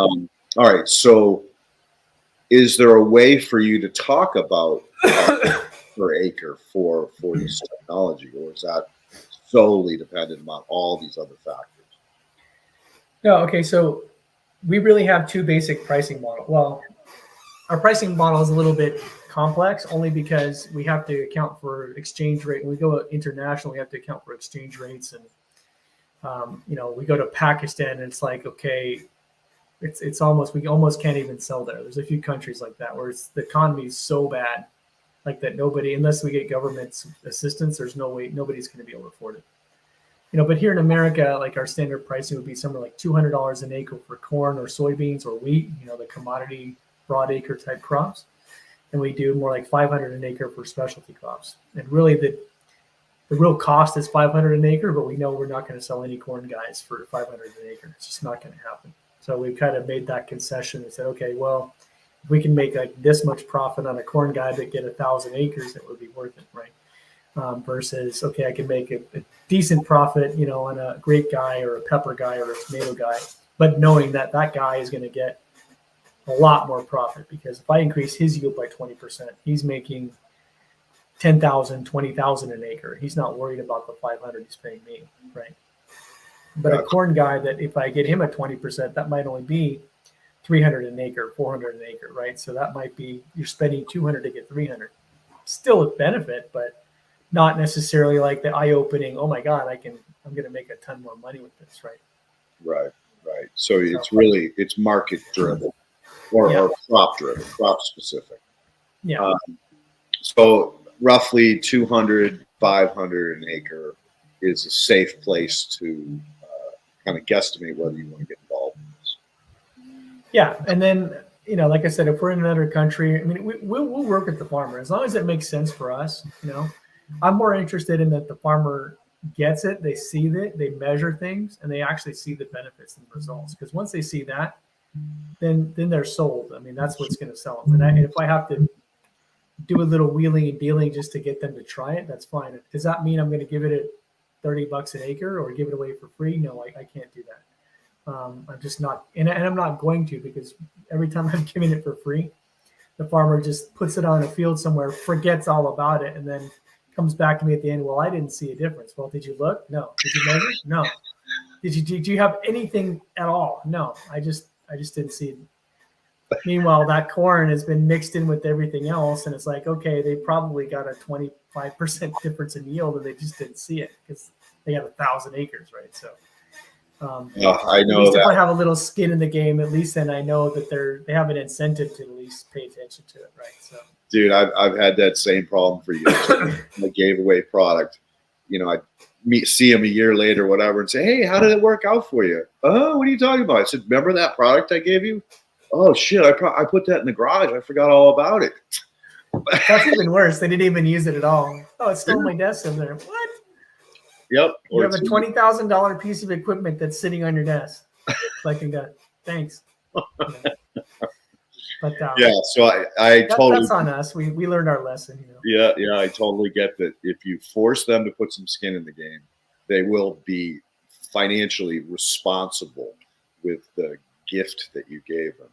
All right. So is there a way for you to talk about per acre for this technology, or is that solely dependent on all these other factors? No, okay, so we really have two basic pricing models. Well, our pricing model is a little bit complex only because we have to account for exchange rate. When we go international, we have to account for exchange rates. And, we go to Pakistan and it's like, okay, it's almost, we almost can't even sell there. There's a few countries like that where the economy is so bad, like that nobody, unless we get government assistance, there's no way, nobody's going to be able to afford it. But here in America, like our standard pricing would be somewhere like $200 an acre for corn or soybeans or wheat, the commodity broad acre type crops. And we do more like $500 an acre for specialty crops. And really the real cost is $500 an acre, but we know we're not going to sell any corn guys for $500 an acre. It's just not going to happen. So we've kind of made that concession and said, okay, well, if we can make like this much profit on a corn guy that get 1,000 acres, it would be worth it, right? Versus, okay, I can make a decent profit, on a grape guy or a pepper guy or a tomato guy, but knowing that that guy is going to get a lot more profit, because if I increase his yield by 20%, he's making 10,000, 20,000 an acre. He's not worried about the 500 he's paying me, right? But a corn guy, that if I get him at 20%, that might only be 300 an acre, 400 an acre, right? So that might be, you're spending 200 to get 300. Still a benefit, but not necessarily like the eye-opening, oh my God, I'm going to make a ton more money with this, right? Right. So it's market driven or crop driven, crop specific. Yeah. So roughly 200, 500 an acre is a safe place to kind of guesstimate whether you want to get involved in this. Yeah. And then, like I said, if we're in another country, I mean, we'll work with the farmer as long as it makes sense for us. I'm more interested in that the farmer gets it, they see it, they measure things, and they actually see the benefits and the results. Because once they see that, then they're sold. I mean, that's what's going to sell them. And if I have to do a little wheeling and dealing just to get them to try it, that's fine. Does that mean I'm going to give it at $30 an acre or give it away for free? No, I can't do that. I'm just not, and I'm not going to, because every time I'm giving it for free, the farmer just puts it on a field somewhere, forgets all about it, and then comes back to me at the end. Well, I didn't see a difference. Well, did you look? No. Did you measure? No. Did you have anything at all? No. I just didn't see it. Meanwhile, that corn has been mixed in with everything else, and it's like, okay, they probably got a 25% difference in yield, and they just didn't see it because they have 1,000 acres, right? So, I know at least that. If I have a little skin in the game, at least then I know that they have an incentive to at least pay attention to it, right? So. Dude, I've had that same problem for years. I gave away product. I'd see him a year later, whatever, and say, "Hey, how did it work out for you?" "Oh, what are you talking about?" I said, "Remember that product I gave you?" "Oh shit, I put that in the garage. I forgot all about it." That's even worse. They didn't even use it at all. Oh, it's still on my desk in there. What? Yep. You have a $20,000 piece of equipment that's sitting on your desk, collecting dust. Thanks. But so I totally. That's on us. We learned our lesson. Yeah, I totally get that. If you force them to put some skin in the game, they will be financially responsible with the gift that you gave them.